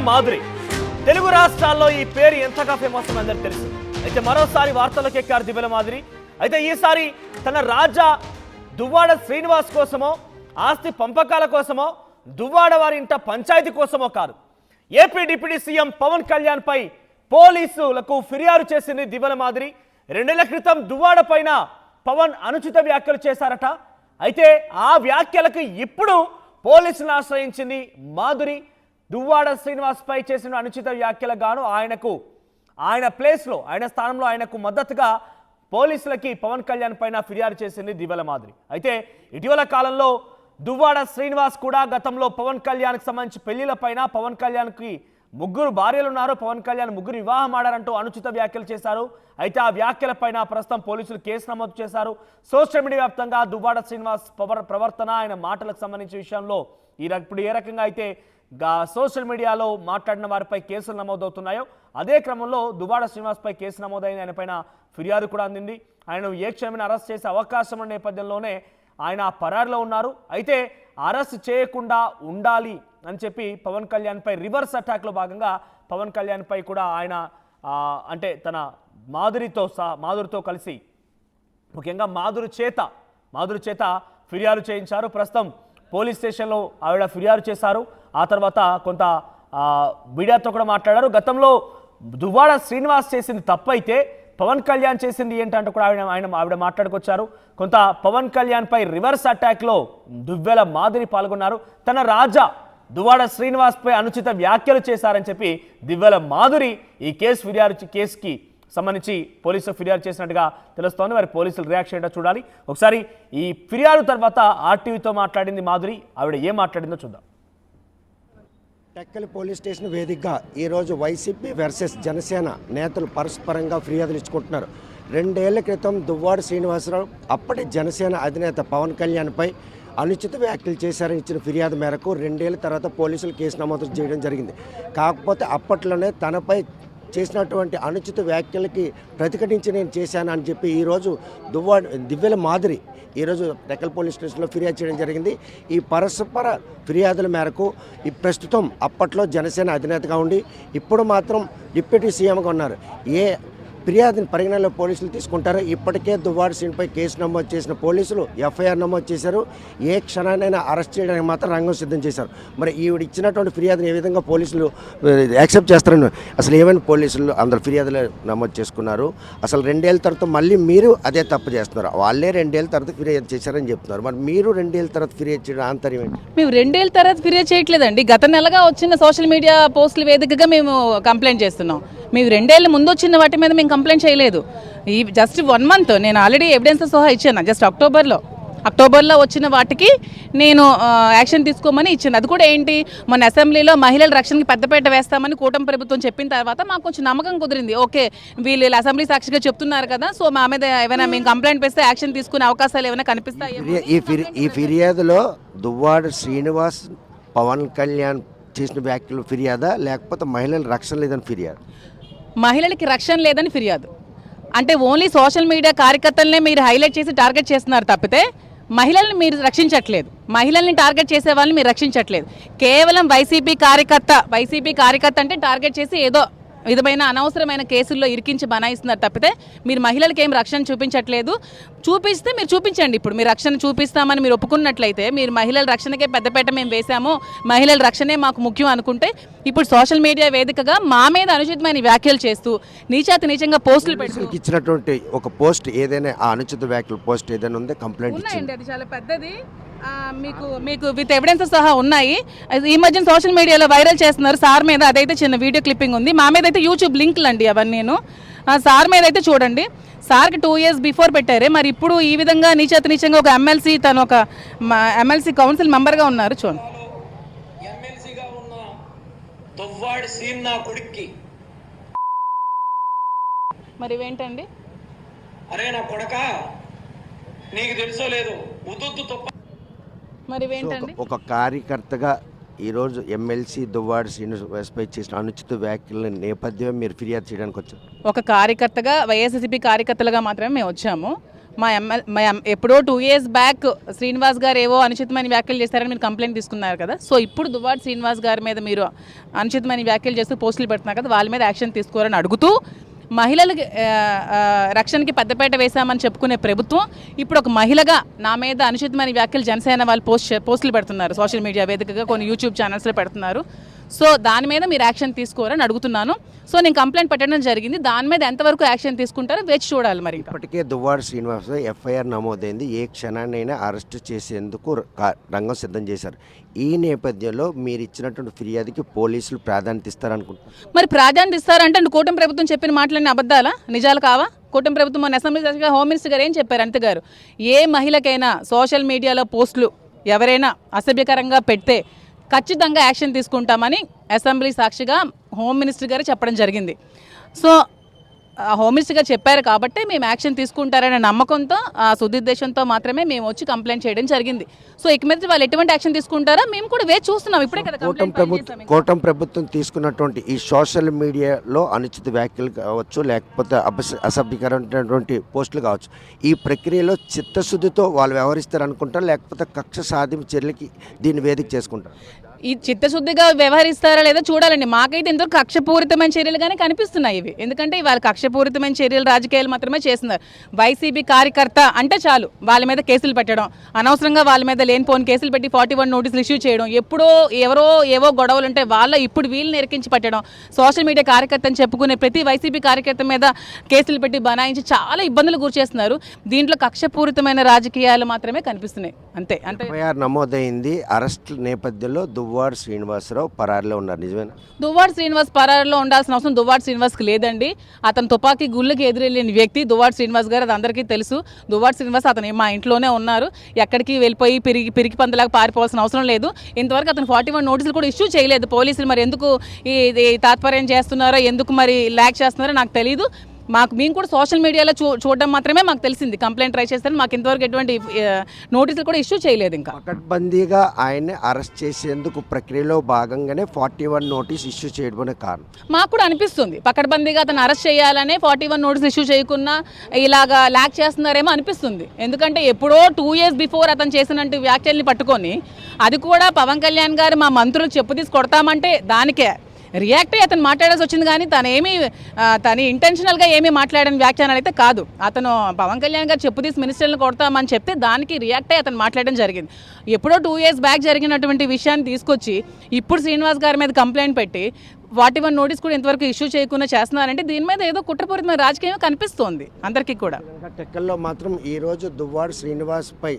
మాధురి తెలుగు రాష్ట్రాల్లో ఈ పేరు ఎంతగా ఫేమస్ అని అందరికీ తెలుసు. అయితే మరోసారి వార్తలకు ఎక్కారు దివ్యల మాధురి. అయితే ఈసారి తన రాజా దువ్వాడ శ్రీనివాస్ కోసమో ఆస్తి పంపకాల కోసమో దువ్వాడ వారి ఇంట పంచాయతీ కోసమో కాదు, AP deputy CM Pawan Kalyan పై పోలీసులకు ఫిర్యాదు చేసింది దివ్యల మాధురి. 2 నెలల క్రితం దువ్వాడ పైన పవన్ అనుచిత వ్యాఖ్యలు చేశారట. అయితే ఆ వ్యాఖ్యలకు ఇప్పుడు పోలీసులను ఆశ్రయించింది మాధురి. దువ్వాడ శ్రీనివాస్ పై చేసిన అనుచిత వ్యాఖ్యలకు గాను ఆయన ప్లేస్లో ఆయన స్థానంలో ఆయనకు మద్దతుగా పోలీసులకి పవన్ కళ్యాణ్ పైన ఫిర్యాదు చేసింది దివ్యల మాధురి. అయితే ఇటీవల కాలంలో దువ్వాడ శ్రీనివాస్ కూడా గతంలో పవన్ కళ్యాణ్కి సంబంధించి పెళ్లిల పైన పవన్ కళ్యాణ్కి 3 భార్యలు ఉన్నారు, పవన్ కళ్యాణ్ 3 వివాహం ఆడారంటూ అనుచిత వ్యాఖ్యలు చేశారు. అయితే ఆ వ్యాఖ్యల పైన ప్రస్తుతం పోలీసులు కేసు నమోదు చేశారు. సోషల్ మీడియా వ్యాప్తంగా దువ్వాడ శ్రీనివాస్ ప్రవర్తన ఆయన మాటలకు సంబంధించిన విషయంలో ఇప్పుడు ఏ రకంగా అయితే సోషల్ మీడియాలో మాట్లాడిన వారిపై కేసులు నమోదవుతున్నాయో అదే క్రమంలో దువ్వాడ శ్రీనివాస్ పై కేసు నమోదైంది. ఆయన పైన ఫిర్యాదు కూడా అందింది. ఆయన ఏ క్షణమైనా అరెస్ట్ చేసే అవకాశం ఉన్న నేపథ్యంలోనే ఆయన పరారులో ఉన్నారు. అయితే అరెస్ట్ చేయకుండా ఉండాలి అని చెప్పి పవన్ కళ్యాణ్ పై రివర్స్ అటాక్లో భాగంగా పవన్ కళ్యాణ్ పై కూడా ఆయన అంటే తన మాధురితో కలిసి ముఖ్యంగా మాధురి చేత ఫిర్యాదు చేయించారు. ప్రస్తుతం పోలీస్ స్టేషన్లో ఆవిడ ఫిర్యాదు చేశారు. ఆ తర్వాత కొంత మీడియాతో కూడా మాట్లాడారు. గతంలో దువ్వాడ శ్రీనివాస్ చేసింది తప్పైతే పవన్ కళ్యాణ్ చేసింది ఏంటంటే కూడా ఆవిడ మాట్లాడుకొచ్చారు. కొంత పవన్ కళ్యాణ్ పై రివర్స్ అటాక్లో దివ్యల మాధురి పాల్గొన్నారు. తన రాజా దువ్వాడ శ్రీనివాస్ పై అనుచిత వ్యాఖ్యలు చేశారని చెప్పి దివ్యల మాధురి ఈ కేసుకి సంబంధించి పోలీసులు ఫిర్యాదు చేసినట్టుగా తెలుస్తోంది. మరి పోలీసులు రియాక్షన్ ఏంటో చూడాలి. ఒకసారి ఈ ఫిర్యాదు తర్వాత ఆర్టీవీతో మాట్లాడింది మాధురి. ఆవిడ ఏం మాట్లాడిందో చూద్దాం. టెక్కలి పోలీస్ స్టేషన్ వేదికగా ఈరోజు వైసీపీ వర్సెస్ జనసేన నేతలు పరస్పరంగా ఫిర్యాదులు ఇచ్చుకుంటున్నారు. 2 ఏళ్ల క్రితం దువ్వాడ శ్రీనివాసరావు అప్పటి జనసేన అధినేత పవన్ కళ్యాణ్పై అనుచిత వ్యాఖ్యలు చేశారని ఇచ్చిన ఫిర్యాదు మేరకు 2 ఏళ్ల తర్వాత పోలీసులు కేసు నమోదు చేయడం జరిగింది. కాకపోతే అప్పట్లోనే తనపై చేసినటువంటి అనుచిత వ్యాఖ్యలకి ప్రతిఘటించి నేను చేశాను అని చెప్పి ఈరోజు దివ్యల మాధురి ఈరోజు టెక్కలి పోలీస్ స్టేషన్లో ఫిర్యాదు చేయడం జరిగింది. ఈ పరస్పర ఫిర్యాదుల మేరకు ఈ ప్రస్తుతం అప్పట్లో జనసేన అధినేతగా ఉండి ఇప్పుడు మాత్రం డిప్యూటీ సీఎంగా ఉన్నారు. ఏ ఫిర్యాదుని పరిగణనలో పోలీసులు తీసుకుంటారు. ఇప్పటికే దువ్వాడ శ్రీనిపై కేసు నమోదు చేసిన పోలీసులు ఎఫ్ఐఆర్ నమోదు చేశారు. ఏ క్షణానైనా అరెస్ట్ చేయడానికి మాత్రం రంగం సిద్ధం చేశారు. మరి ఈవిడ ఇచ్చినటువంటి ఫిర్యాదుని ఏ విధంగా పోలీసులు యాక్సెప్ట్ చేస్తారని అసలు ఏమైనా పోలీసులు అందరు ఫిర్యాదులు నమోదు చేసుకున్నారు. అసలు 2 ఏళ్ల తర్వాత మళ్ళీ మీరు అదే తప్పు చేస్తున్నారు. వాళ్ళే 2 ఏళ్ల తర్వాత ఫిర్యాదు చేశారని చెప్తున్నారు. మరి మీరు 2 ఏళ్ల తర్వాత ఫిర్యాదు చేయడం ఆంతర్యం ఏంటి? మేము 2 ఏళ్ల తర్వాత ఫిర్యాదు చేయట్లేదండి. గత నెలగా వచ్చిన సోషల్ మీడియా పోస్టుల వేదికగా మేము కంప్లైంట్ చేస్తున్నాం. మేము 2 ఏళ్ళ ముందు వచ్చిన వాటి మీద మేము కంప్లైంట్ చేయలేదు. ఈ జస్ట్ 1 మంత్ నేను ఆల్రెడీ ఎవిడెన్స్ సహా ఇచ్చాను. జస్ట్ అక్టోబర్లో వచ్చిన వాటికి నేను యాక్షన్ తీసుకోమని ఇచ్చాను. అది కూడా ఏంటి, మన అసెంబ్లీలో మహిళల రక్షణకి పెద్దపీట వేస్తామని కూటమి ప్రభుత్వం చెప్పిన తర్వాత మాకు కొంచెం నమ్మకం కుదిరింది. ఓకే, వీళ్ళు అసెంబ్లీ సాక్షిగా చెప్తున్నారు కదా, సో మా మీద ఏమైనా మేము కంప్లైంట్ వేస్తే యాక్షన్ తీసుకునే అవకాశాలు ఏమైనా కనిపిస్తాయి. ఈ ఫిర్యాదులో దువ్వాడ శ్రీనివాస్ పవన్ కళ్యాణ్ చేసిన వ్యాఖ్యలు ఫిర్యాదా, లేకపోతే మహిళల రక్షణ లేదని ఫిర్యాదు? మహిళలకి రక్షణ లేదని ఫిర్యాదు. అంటే ఓన్లీ సోషల్ మీడియా కార్యకర్తలనే మీరు హైలైట్ చేసి టార్గెట్ చేస్తున్నారు తప్పితే మహిళల్ని మీరు రక్షించట్లేదు. మహిళల్ని టార్గెట్ చేసే వాళ్ళని మీరు రక్షించట్లేదు. కేవలం వైసీపీ కార్యకర్త అంటే టార్గెట్ చేసి ఏదో విధమైన అనవసరమైన కేసుల్లో ఇరికించి బనాయిస్తున్నారు తప్పితే మీరు మహిళలకి ఏం రక్షణ చూపించట్లేదు. చూపిస్తే మీరు చూపించండి. ఇప్పుడు మీరు రక్షణ చూపిస్తామని మీరు ఒప్పుకున్నట్లయితే, మీరు మహిళల రక్షణకే పెద్దపేట మేము వేసాము, మహిళల రక్షణే మాకు ముఖ్యం అనుకుంటే, ఇప్పుడు సోషల్ మీడియా వేదికగా మా మీద అనుచితమైన వ్యాఖ్యలు చేస్తూ నీచంగా పోస్టులు పెడుతూ ఇచ్చినటువంటి ఒక పోస్ట్ ఏదైనా ఆ అనుచిత వ్యాఖ్యల పోస్ట్ ఏదైనా ఉంటే కంప్లైంట్ ఉన్నాయండి. అది చాలా పెద్దది. మీకు విత్ ఎవిడెన్స్ సహా ఉన్నాయి. ఈ మధ్యన సోషల్ మీడియాలో వైరల్ చేస్తున్నారు సార్ మీద. అదైతే చిన్న వీడియో క్లిప్పింగ్ ఉంది. మా మీద అయితే యూట్యూబ్ లింక్లు అండి అవన్నీ. సార్ మీద అయితే చూడండి, సార్కి 2 years బిఫోర్ పెట్టారే, మరి ఇప్పుడు ఈ విధంగా నీచంగా ఒక ఎమ్మెల్సీ, తను ఒక ఎమ్మెల్సీ కౌన్సిల్ మెంబర్గా ఉన్నారు. చూడండి, మరి ఇవేంటండి? అరే నా కొడక, నీకు తెలుసో లేదు, మరి ఇవేంటండి? ఒక కార్యకర్తగా ఈరోజు ఎమ్మెల్సీ దువ్వాడ శ్రీనివాస్పై చేసిన అనుచిత వ్యాఖ్యల నేపథ్యం మీరు ఫిర్యాదు చేయడానికి వచ్చారు. ఒక కార్యకర్తగా వైఎస్ఆర్సీపీ కార్యకర్తలుగా మాత్రమే మేము వచ్చాము. ఎప్పుడో 2 years బ్యాక్ శ్రీనివాస్ గారు ఏవో అనుచితమైన వ్యాఖ్యలు చేశారని మీరు కంప్లైంట్ తీసుకున్నారు కదా. సో ఇప్పుడు దువ్వాడ శ్రీనివాస్ గారి మీద మీరు అనుచితమైన వ్యాఖ్యలు చేస్తూ పోస్టులు పెడుతున్నారు కదా, వాళ్ళ మీద యాక్షన్ తీసుకోవాలని అడుగుతూ మహిళలకి రక్షణకి పెద్దపేట వేశామని చెప్పుకునే ప్రభుత్వం ఇప్పుడు ఒక మహిళగా నా మీద అనుచితమైన వ్యాఖ్యలు జనసేన వాళ్ళు పోస్టులు పెడుతున్నారు, సోషల్ మీడియా వేదికగా కొన్ని యూట్యూబ్ ఛానల్స్లో పెడుతున్నారు. సో దాని మీద మీరు యాక్షన్ తీసుకోవాలని అడుగుతున్నాను. సో నేను కంప్లైంట్ పెట్టడం జరిగింది, దాని మీద ఎంతవరకు యాక్షన్ తీసుకుంటారో వేచి చూడాలి. మరి ఇప్పటికే దువ్వాడ శ్రీనివాస్ ఎఫ్ఐఆర్ నమోదైంది, ఏ క్షణాన్నైనా అరెస్ట్ చేసేందుకు రంగం సిద్ధం చేశారు. ఈ నేపథ్యంలో మీరు ఇచ్చినటువంటి ఫిర్యాదుకి పోలీసులు ప్రాధాన్యత ఇస్తారనుకుంటున్నారు. మరి ప్రాధాన్యత ఇస్తారంటే కూటమి ప్రభుత్వం చెప్పిన మాటలన్నీ అబద్ధాలా, నిజాలు కావా? కూటమి ప్రభుత్వం మన అసెంబ్లీ సాక్షిగా హోమ్ మినిస్టర్ గారు ఏం చెప్పారు? అనిత గారు, ఏ మహిళకైనా సోషల్ మీడియాలో పోస్టులు ఎవరైనా అసభ్యకరంగా పెడితే ఖచ్చితంగా యాక్షన్ తీసుకుంటామని అసెంబ్లీ సాక్షిగా హోమ్ మినిస్టర్ గారు చెప్పడం జరిగింది. సో హోమ్ మినిస్టర్ గారు చెప్పారు కాబట్టి మేము యాక్షన్ తీసుకుంటారనే నమ్మకంతో, ఆ సుదుద్దేశంతో మాత్రమే మేము వచ్చి కంప్లైంట్ చేయడం జరిగింది. సో ఇక మీద వాళ్ళు ఎటువంటి యాక్షన్ తీసుకుంటారో మేము కూడా వేచి చూస్తున్నాం. ఇప్పుడే కదా కూటమి ప్రభుత్వం తీసుకున్నటువంటి ఈ సోషల్ మీడియాలో అనుచిత వ్యాఖ్యలు కావచ్చు, లేకపోతే అసభ్యకరమైనటువంటి పోస్టులు కావచ్చు, ఈ ప్రక్రియలో చిత్తశుద్ధితో వాళ్ళు వ్యవహరిస్తారు అనుకుంటారు, లేకపోతే కక్ష సాధింపు చర్యలకి దీన్ని వేదిక చేసుకుంటారు? ఈ చిత్తశుద్ధిగా వ్యవహరిస్తారా లేదా చూడాలండి. మాకైతే ఇంతవరకు కక్షపూరితమైన చర్యలుగానే కనిపిస్తున్నాయి ఇవి. ఎందుకంటే వాళ్ళ కక్షపూరితమైన చర్యలు రాజకీయాలు మాత్రమే చేస్తున్నారు. వైసీపీ కార్యకర్త అంటే చాలు వాళ్ళ మీద కేసులు పెట్టడం, అనవసరంగా వాళ్ళ మీద లేనిపోని కేసులు పెట్టి 41 నోటీసులు ఇష్యూ చేయడం, ఎప్పుడో ఎవరో ఏవో గొడవలు ఉంటే ఇప్పుడు వీళ్ళని ఎరికించి పెట్టడం, సోషల్ మీడియా కార్యకర్త అని చెప్పుకునే ప్రతి వైసీపీ కార్యకర్త మీద కేసులు పెట్టి బనాయించి చాలా ఇబ్బందులు గురిచేస్తున్నారు. దీంట్లో కక్షపూరితమైన రాజకీయాలు మాత్రమే కనిపిస్తున్నాయి. అంతే. నమోదైంది. అరెస్ట్ నేపథ్యంలో దువ్వాడ శ్రీనివాసరావు పరారిలో ఉన్నారు, నిజమేనా? దువ్వాడ శ్రీనివాస్ పరారిలో ఉండాల్సిన అవసరం దువ్వాడ శ్రీనివాస్కి లేదండి. అతను తుపాకీ గుళ్ళకి ఎదురెళ్ళిన వ్యక్తి దువ్వాడ శ్రీనివాస్ గారు, అది అందరికీ తెలుసు. దువ్వాడ శ్రీనివాస్ అతను మా ఇంట్లోనే ఉన్నారు, ఎక్కడికి వెళ్ళిపోయి పిరికి పందులాగా పారిపోవాల్సిన అవసరం లేదు. ఇంతవరకు అతను 41 నోటీసులు కూడా ఇష్యూ చేయలేదు పోలీసులు. మరి ఎందుకు ఈ తాత్పర్యం చేస్తున్నారో, ఎందుకు మరి ల్యాక్ చేస్తున్నారో నాకు తెలియదు. మేము కూడా సోషల్ మీడియాలో చూడడం మాత్రమే మాకు తెలిసింది. కంప్లైంట్ ట్రై చేస్తారని మాకు ఇంతవరకు ఎటువంటి నోటీసులు కూడా ఇష్యూ చేయలేదు. ఇంకా పకడ్బందీగా ఆయన్ని అరెస్ట్ చేసేందుకు ప్రక్రియలో భాగంగానే 41 నోటీస్ ఇష్యూ చేయడం కారణం మాకు కూడా అనిపిస్తుంది. పకడ్బందీగా అతను అరెస్ట్ చేయాలనే 41 నోటీస్ ఇష్యూ చేయకుండా ఇలాగా ల్యాక్ చేస్తున్నారేమో అనిపిస్తుంది. ఎందుకంటే ఎప్పుడో 2 years బిఫోర్ అతను చేసినట్టు వ్యాఖ్యల్ని పట్టుకొని, అది కూడా పవన్ కళ్యాణ్ గారు మా మంత్రులు చెప్పు తీసి కొడతామంటే దానికే రియాక్ట్ అయ్యి అతను మాట్లాడాల్సి వచ్చింది. కానీ తను ఇంటెన్షనల్గా ఏమీ మాట్లాడని వ్యాఖ్యానాలు అయితే కాదు. అతను పవన్ కళ్యాణ్ గారు చెప్పు తీసి మినిస్టర్లను కొడతామని చెప్తే దానికి రియాక్ట్ అయ్యి అతను మాట్లాడడం జరిగింది. ఎప్పుడో 2 years బ్యాక్ జరిగినటువంటి విషయాన్ని తీసుకొచ్చి ఇప్పుడు శ్రీనివాస్ గారి మీద కంప్లైంట్ పెట్టి 41 నోటీస్ కూడా ఇంతవరకు ఇష్యూ చేయకుండా చేస్తున్నారంటే దీని మీద ఏదో కుట్రపూరితమైన రాజకీయం కనిపిస్తోంది అందరికీ కూడా. టెక్కల్లో మాత్రం ఈరోజు దువ్వాడ శ్రీనివాస్పై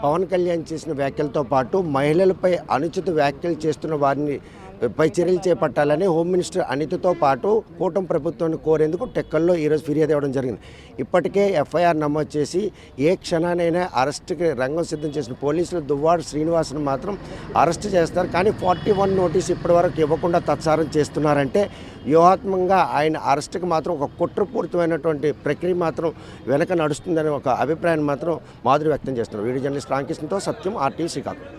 పవన్ కళ్యాణ్ చేసిన వ్యాఖ్యలతో పాటు మహిళలపై అనుచిత వ్యాఖ్యలు చేస్తున్న వారిని పై చర్యలు చేపట్టాలని హోమ్ మినిస్టర్ అనితతో పాటు కూటమి ప్రభుత్వాన్ని కోరేందుకు టెక్కల్లో ఈరోజు ఫిర్యాదు ఇవ్వడం జరిగింది. ఇప్పటికే ఎఫ్ఐఆర్ నమోదు చేసి ఏ క్షణానైనా అరెస్ట్కి రంగం సిద్ధం చేసిన పోలీసులు దువ్వాడ శ్రీనివాస్ను మాత్రం అరెస్ట్ చేస్తారు. కానీ 41 నోటీస్ ఇప్పటివరకు ఇవ్వకుండా తత్సారం చేస్తున్నారంటే వ్యూహాత్మకంగా ఆయన అరెస్ట్కి మాత్రం ఒక కుట్రపూరితమైనటువంటి ప్రక్రియ మాత్రం వెనక నడుస్తుందనే ఒక అభిప్రాయాన్ని మాత్రం మాధురి వ్యక్తం చేస్తున్నారు. వీడియో జర్నలిస్ట్ రామకృష్ణతో సత్యం, RTV శ్రీకాకుళం.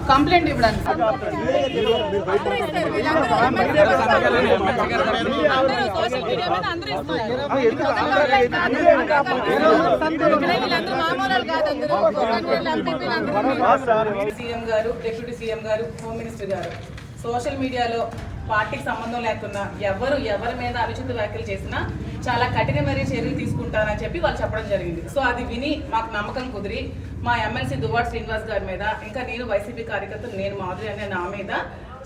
కంప్లైంట్ ఇవ్వడానికి సీఎం గారు, డిప్యూటీ సీఎం గారు, హోమ్ మినిస్టర్ గారు సోషల్ మీడియాలో పార్టీకి సంబంధం లేకుండా ఎవరి మీద అనుచిత వ్యాఖ్యలు చేసినా చాలా కఠినమైన చర్యలు తీసుకుంటారని చెప్పి వాళ్ళు చెప్పడం జరిగింది. సో అది విని మాకు నమ్మకం కుదిరి మా ఎమ్మెల్సీ దువ్వాడ శ్రీనివాస్ గారి మీద, ఇంకా నేను వైసీపీ కార్యకర్తలు నేను మాధురి అనే నా మీద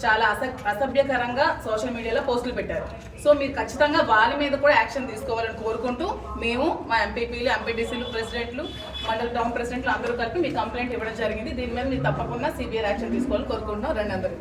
చాలా అసభ్యకరంగా సోషల్ మీడియాలో పోస్టులు పెట్టారు. సో మీరు ఖచ్చితంగా వాళ్ళ మీద కూడా యాక్షన్ తీసుకోవాలని కోరుకుంటూ మేము మా ఎంపీపీలు, ఎంపీటీసీలు, ప్రెసిడెంట్లు, మండల టౌన్ ప్రెసిడెంట్లు అందరూ కలిపి మీ కంప్లైంట్ ఇవ్వడం జరిగింది. దీని మీద మీరు తప్పకుండా సిబిఐ యాక్షన్ తీసుకోవాలని కోరుకుంటున్నాం. రండి అందరూ.